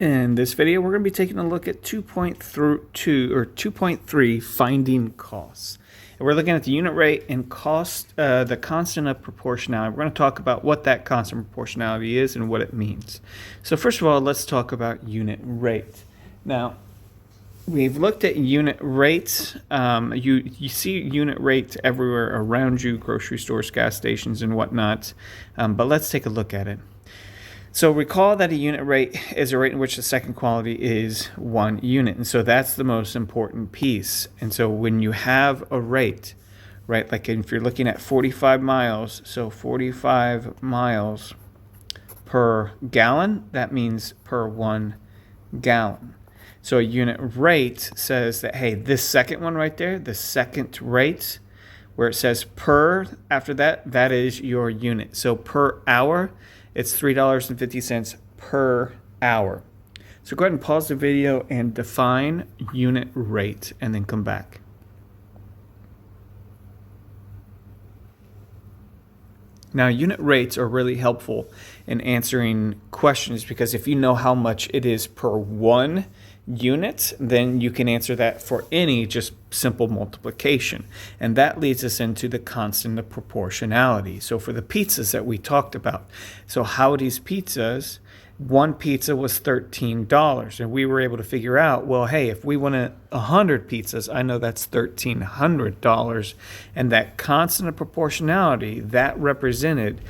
In this video, we're going to be taking a look at 2.3 finding costs. And we're looking at the unit rate and cost, the constant of proportionality. We're going to talk about what that constant proportionality is and what it means. So first of all, let's talk about unit rate. Now, we've looked at unit rates. You see unit rates everywhere around you, grocery stores, gas stations, and whatnot. But let's take a look at it. So recall that a unit rate is a rate in which the second quantity is 1 unit. And so that's the most important piece. And so when you have a rate, right, like if you're looking at 45 miles, so 45 miles per gallon, that means per 1 gallon. So a unit rate says that, hey, this second one right there, the second rate, where it says per after that, that is your unit. So per hour, it's $3.50 per hour. So go ahead and pause the video and define unit rate and then come back. Now, unit rates are really helpful in answering questions because if you know how much it is per 1 unit, then you can answer that for any just simple multiplication. And that leads us into the constant of proportionality. So for the pizzas that we talked about, so Howdy's Pizzas, one pizza was $13. And we were able to figure out, well, hey, if we wanted 100 pizzas, I know that's $1,300. And that constant of proportionality, that represented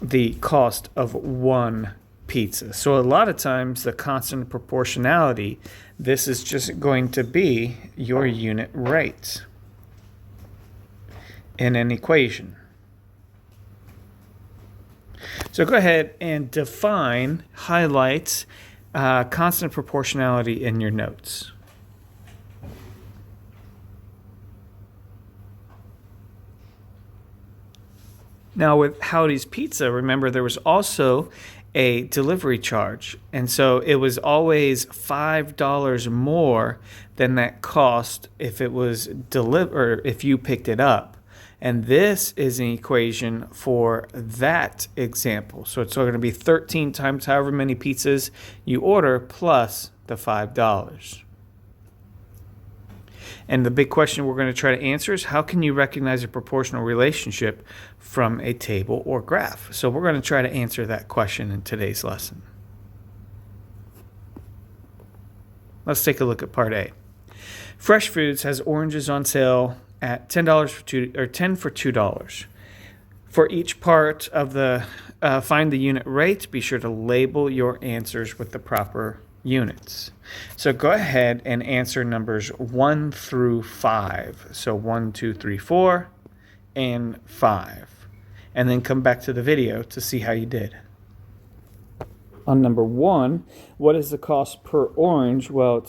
the cost of 1 pizza. So a lot of times the constant of proportionality, this is just going to be your unit rate in an equation. So go ahead and define, highlight constant proportionality in your notes. Now with Howdy's Pizza, remember there was also a delivery charge. And so it was always $5 more than that cost if it was delivered, if you picked it up. And this is an equation for that example. So it's going to be 13 times however many pizzas you order plus the $5. And the big question we're going to try to answer is how can you recognize a proportional relationship from a table or graph? So we're going to try to answer that question in today's lesson. Let's take a look at part A. Fresh Foods has oranges on sale at $10 for 10 for $2. For each part of the find the unit rate, be sure to label your answers with the proper units. So go ahead and answer numbers 1 through 5. So 1, 2, 3, 4, and 5. And then come back to the video to see how you did. On number 1, what is the cost per orange? Well,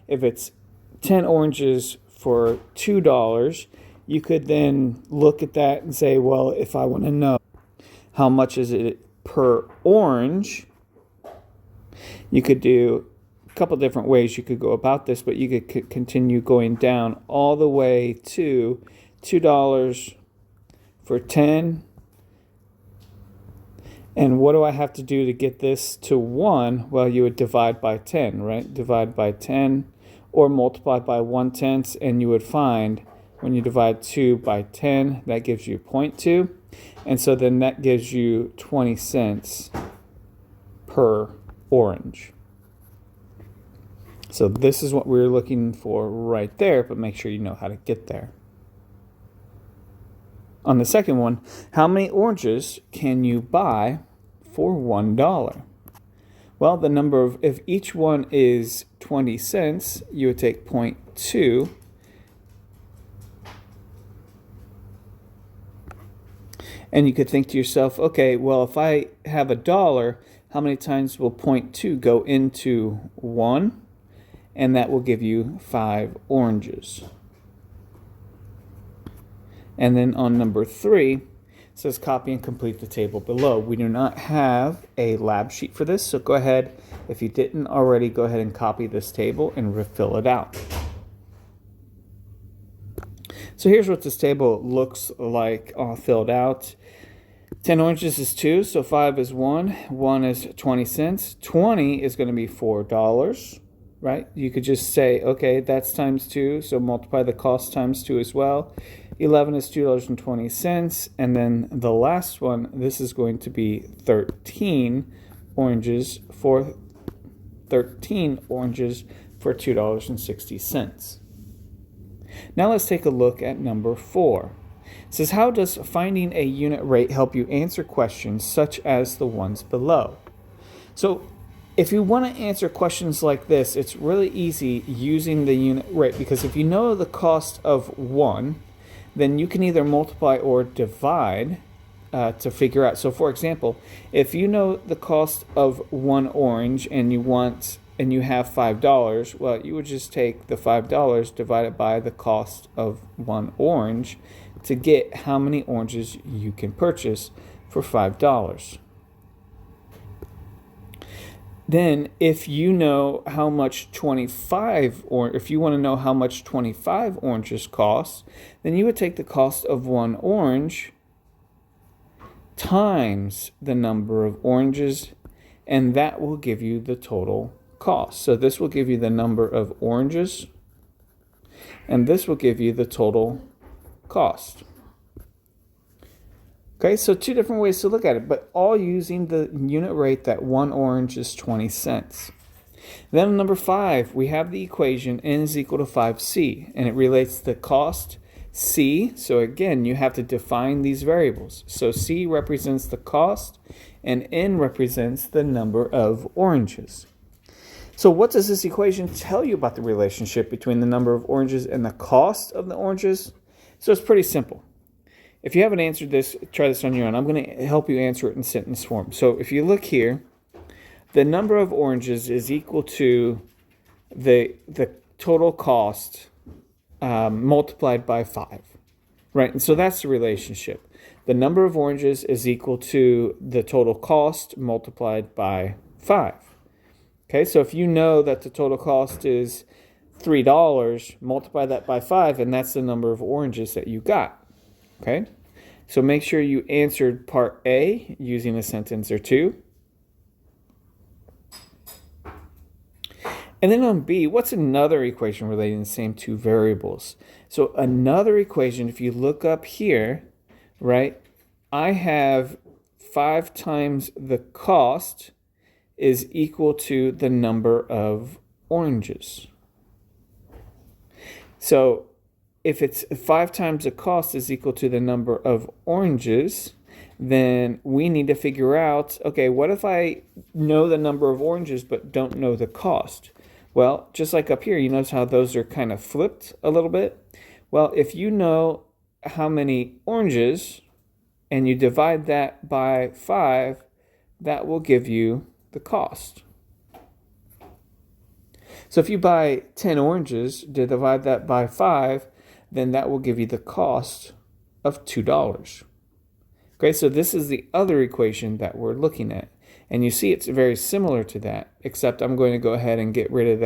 if it's 10 oranges for $2, you could then look at that and say, well, if I want to know how much is it per orange, you could do a couple different ways you could go about this, but you could continue going down all the way to $2 for 10. And what do I have to do to get this to 1? Well, you would divide by 10, right? Divide by 10 or multiply by 1/10, and you would find when you divide 2 by 10, that gives you 0.2. And so then that gives you 20 cents per orange. So this is what we're looking for right there, but make sure you know how to get there. On the second one, how many oranges can you buy for $1? Well, the number of, if each one is 20 cents, you would take 0.2. And you could think to yourself, okay, well, if I have $1, how many times will 0.2 go into 1? And that will give you 5 oranges. And then on number 3, it says copy and complete the table below. We do not have a lab sheet for this, so go ahead, if you didn't already, go ahead and copy this table and fill it out. So here's what this table looks like all filled out. 10 oranges is 2, so 5 is 1. 1 is 20 cents. 20 is going to be $4, right? You could just say, okay, that's times 2, so multiply the cost times 2 as well. 11 is $2.20, and then the last one, this is going to be 13 oranges for $2.60. Now let's take a look at number 4. It says, how does finding a unit rate help you answer questions such as the ones below? So if you want to answer questions like this, it's really easy using the unit rate, because if you know the cost of 1, then you can either multiply or divide to figure out. So for example, if you know the cost of 1 orange and you have $5, well, you would just take the $5 divided by the cost of 1 orange to get how many oranges you can purchase for $5. Then if you know how much 25, or if you want to know how much 25 oranges cost, then you would take the cost of 1 orange times the number of oranges, and that will give you the total cost. So this will give you the number of oranges, and this will give you the total cost. Okay, so 2 different ways to look at it, but all using the unit rate that 1 orange is 20 cents. Then number 5, we have the equation n is equal to 5c, and it relates the cost c. So again, you have to define these variables. So c represents the cost, and n represents the number of oranges. So what does this equation tell you about the relationship between the number of oranges and the cost of the oranges? So it's pretty simple. If you haven't answered this, try this on your own. I'm going to help you answer it in sentence form. So if you look here, the number of oranges is equal to the total cost multiplied by 5, right? And so that's the relationship. The number of oranges is equal to the total cost multiplied by 5. Okay, so if you know that the total cost is $3, multiply that by 5, and that's the number of oranges that you got. Okay, so make sure you answered part A using a sentence or two. And then on B, what's another equation relating the same 2 variables? So another equation, if you look up here, right, I have 5 times the cost is equal to the number of oranges. So if it's 5 times the cost is equal to the number of oranges, then we need to figure out, okay, what if I know the number of oranges but don't know the cost? Well, just like up here, you notice how those are kind of flipped a little bit? Well, if you know how many oranges and you divide that by 5, that will give you the cost. So if you buy 10 oranges, divide that by 5, then that will give you the cost of $2. Okay, so this is the other equation that we're looking at. And you see it's very similar to that, except I'm going to go ahead and get rid of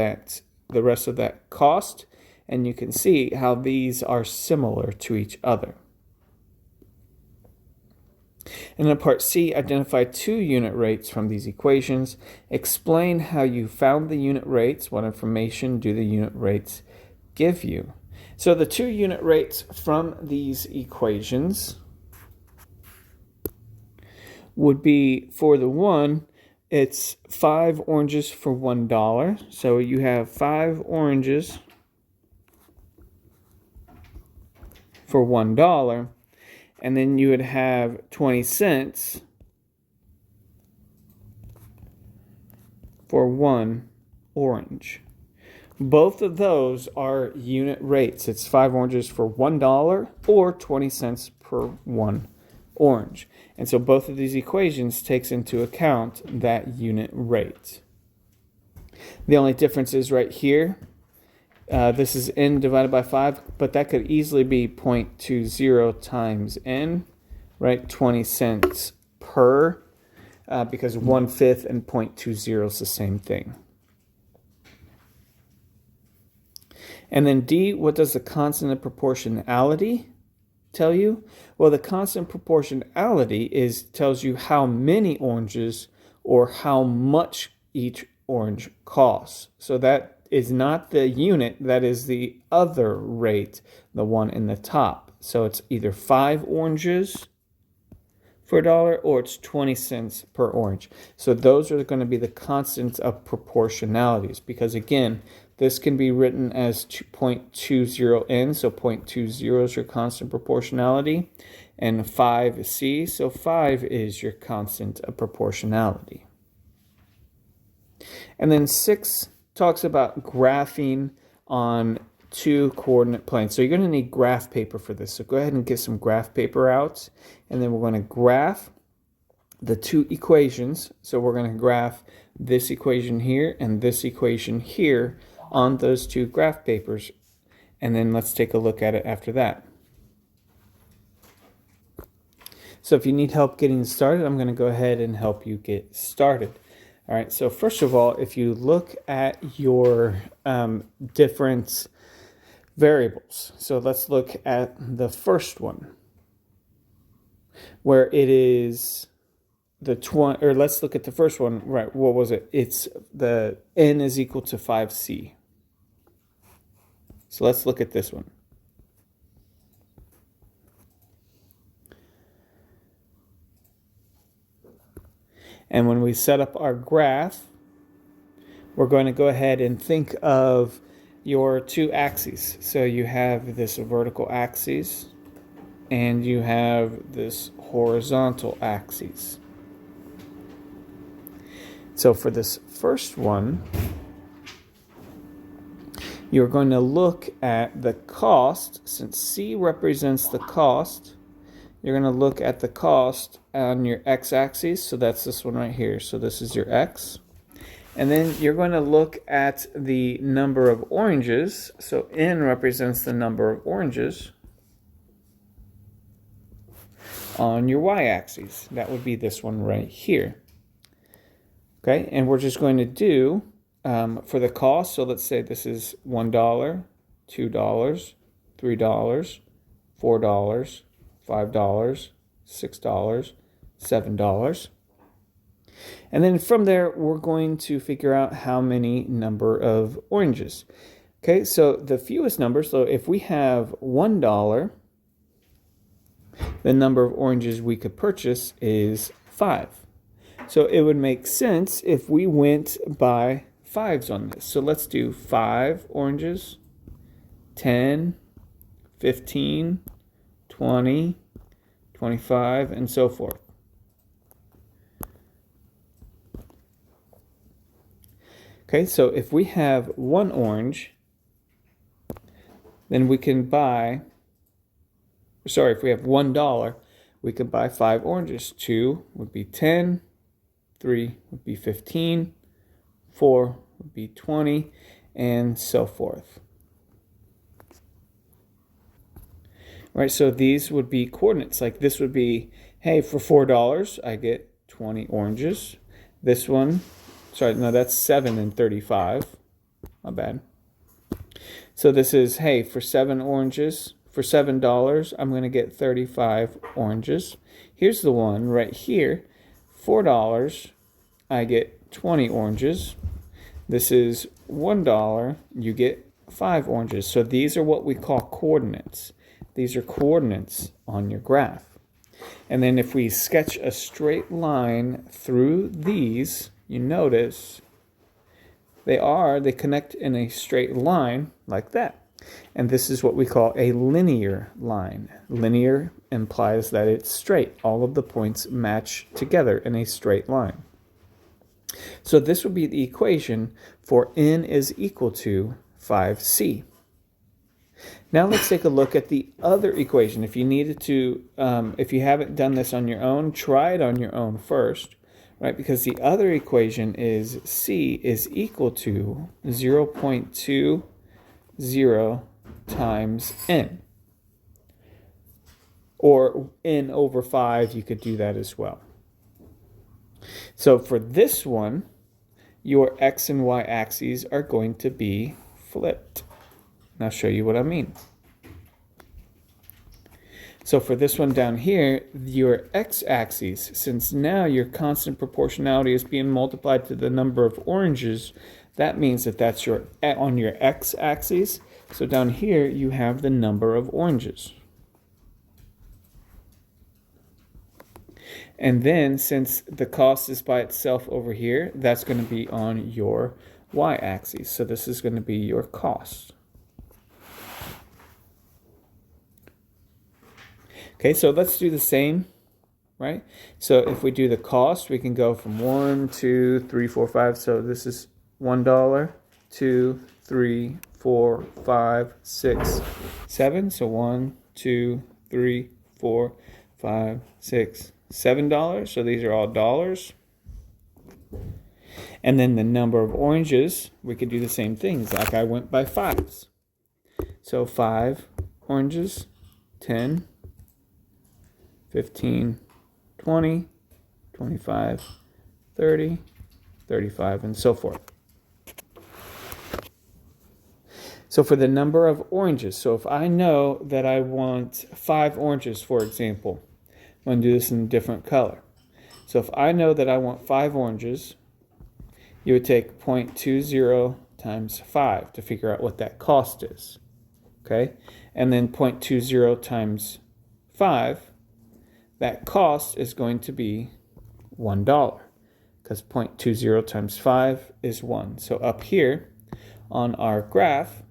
the rest of that cost, and you can see how these are similar to each other. And in part C, identify 2 unit rates from these equations. Explain how you found the unit rates. What information do the unit rates give you? So the 2 unit rates from these equations would be, for the one, it's 5 oranges for $1. So you have 5 oranges for $1. And then you would have 20 cents for 1 orange. Both of those are unit rates. It's 5 oranges for $1 or 20 cents per 1 orange. And so both of these equations takes into account that unit rate. The only difference is right here. This is n divided by 5, but that could easily be 0.20 times n, right? 20 cents per, because 1/5 and 0.20 is the same thing. And then D, what does the constant of proportionality tell you? Well, the constant proportionality tells you how many oranges or how much each orange costs. So that is not the unit, that is the other rate, the one in the top. So it's either 5 oranges for $1 or it's 20 cents per orange. So those are going to be the constants of proportionalities, because again, this can be written as 0.20n, so 0.20 is your constant proportionality, and 5c, so 5 is your constant of proportionality. And then 6 talks about graphing on 2 coordinate planes. So you're going to need graph paper for this. So go ahead and get some graph paper out, and then we're going to graph the 2 equations. So we're going to graph this equation here and this equation here on those 2 graph papers, and then let's take a look at it after that. So if you need help getting started, I'm going to go ahead and help you get started. All right, so first of all, if you look at your different variables, so let's look at the first one, where it is the 20, or let's look at the first one, right, what was it? It's the n is equal to 5c. So let's look at this one. And when we set up our graph, we're going to go ahead and think of your 2 axes. So you have this vertical axis and you have this horizontal axis. So for this first one, you're going to look at the cost. Since C represents the cost, you're going to look at the cost on your x-axis. So that's this one right here. So this is your x. And then you're going to look at the number of oranges. So n represents the number of oranges on your y-axis. That would be this one right here. Okay, and we're just going to do for the cost. So let's say this is $1, $2, $3, $4, $5, $6, $7. And then from there, we're going to figure out how many number of oranges. Okay, so the fewest number, so if we have $1, the number of oranges we could purchase is 5. So it would make sense if we went by 5s on this. So let's do 5 oranges, 10, 15, 20, 25, and so forth. Okay, so if we have 1 orange, then we can buy, sorry, if we have $1, we could buy 5 oranges. 2 would be 10, 3 would be 15, 4 would be 20, and so forth. Right, so these would be coordinates. Like this would be, hey, for $4, I get 20 oranges. This one, sorry, no, that's 7 and 35. My bad. So this is, hey, for 7 oranges, for $7, I'm going to get 35 oranges. Here's the one right here. $4, I get 20 oranges. This is $1, you get 5 oranges. So these are what we call coordinates. These are coordinates on your graph. And then if we sketch a straight line through these, you notice they connect in a straight line like that. And this is what we call a linear line. Linear implies that it's straight. All of the points match together in a straight line. So this would be the equation for n is equal to 5c. Now let's take a look at the other equation. If you needed to, if you haven't done this on your own, try it on your own first, right? Because the other equation is c is equal to 0.20 times n. Or n over 5, you could do that as well. So for this one, your x and y axes are going to be flipped. And I'll show you what I mean. So for this one down here, your x-axis, since now your constant proportionality is being multiplied to the number of oranges, that means that that's on your x-axis. So down here you have the number of oranges. And then since the cost is by itself over here, that's going to be on your y-axis. So this is going to be your cost. Okay, so let's do the same, right? So if we do the cost, we can go from 1, 2, 3, 4, 5. So this is $1, 2, 3, 4, 5, 6, 7. So 1, 2, 3, 4, 5, 6, $7. So these are all dollars. And then the number of oranges, we could do the same things. Like I went by fives. So 5 oranges, 10, 15, 20, 25, 30, 35, and so forth. So for the number of oranges, so if I know that I want 5 oranges, for example, I'm going to do this in a different color. So if I know that I want 5 oranges, you would take 0.20 times 5 to figure out what that cost is. Okay? And then 0.20 times 5, that cost is going to be $1 because 0.20 times 5 is 1. So up here on our graph,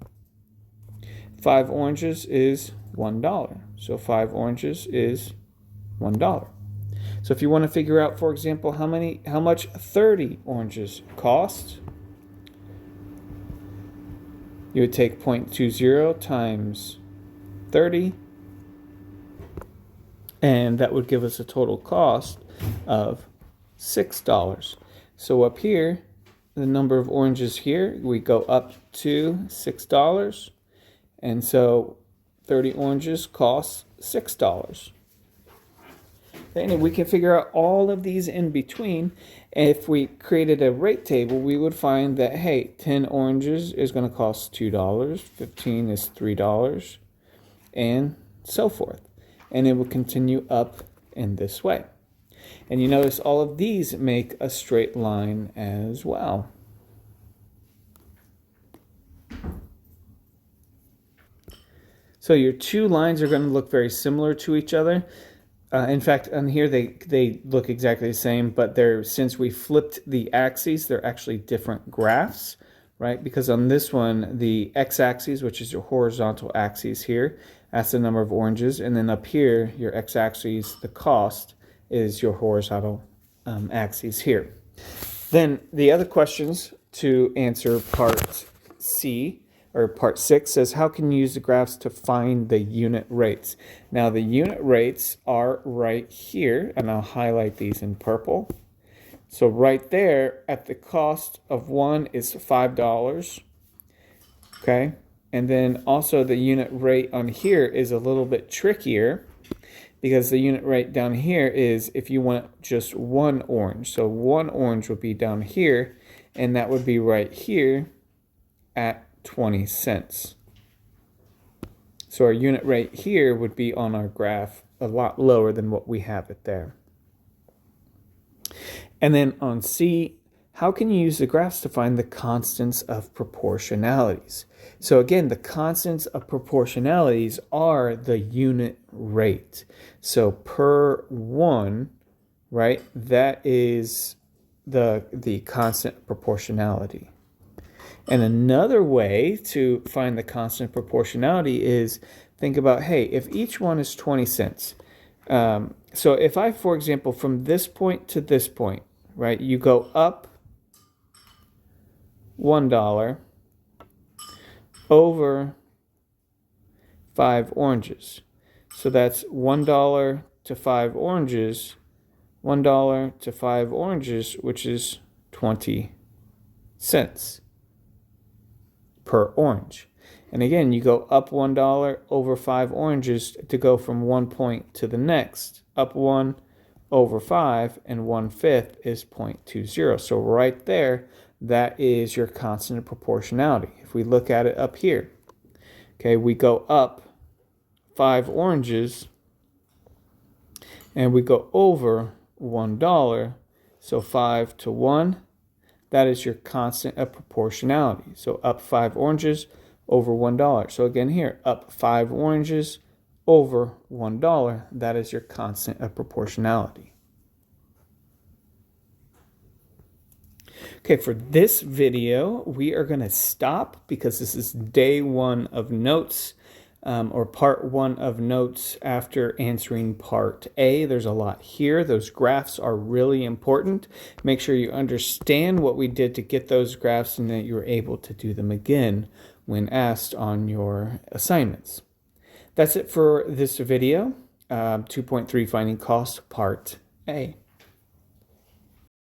5 oranges is $1. So 5 oranges is $1. So if you want to figure out, for example, how much 30 oranges cost, you would take 0.20 times 30, and that would give us a total cost of $6. So up here, the number of oranges here, we go up to $6. And so 30 oranges costs $6. And we can figure out all of these in between. And if we created a rate table, we would find that, hey, 10 oranges is going to cost $2, 15 is $3, and so forth. And it will continue up in this way. And you notice all of these make a straight line as well. So your two lines are going to look very similar to each other. In fact, on here they look exactly the same, but since we flipped the axes, they're actually different graphs, right? Because on this one, the x-axis, which is your horizontal axis here, that's the number of oranges, and then up here, your x-axis, the cost, is your horizontal axis here. Then the other questions to answer part C, or part 6, says how can you use the graphs to find the unit rates? Now the unit rates are right here, and I'll highlight these in purple. So right there at the cost of 1 is $5, okay? And then also the unit rate on here is a little bit trickier because the unit rate down here is if you want just 1 orange. So 1 orange would be down here, and that would be right here at 20 cents. So our unit rate here would be on our graph a lot lower than what we have it there. And then on C, how can you use the graphs to find the constants of proportionalities? So again, the constants of proportionalities are the unit rate. So per 1, right, that is the constant proportionality. And another way to find the constant proportionality is think about, hey, if each one is 20 cents. So if I, for example, from this point to this point, right, you go up $1 over 5 oranges. So that's $1 to 5 oranges, $1 to 5 oranges, which is 20 cents per orange. And again, you go up $1 over 5 oranges to go from one point to the next. Up 1 over 5, and 1/5 is 0.20. So right there, that is your constant of proportionality. If we look at it up here, okay, we go up 5 oranges and we go over $1, so 5 to 1, that is your constant of proportionality. So up 5 oranges over $1. So again here, up 5 oranges over $1, that is your constant of proportionality. Okay, for this video, we are going to stop because this is day 1 of notes, or part 1 of notes after answering part A. There's a lot here. Those graphs are really important. Make sure you understand what we did to get those graphs and that you're able to do them again when asked on your assignments. That's it for this video, 2.3 Finding Cost, part A.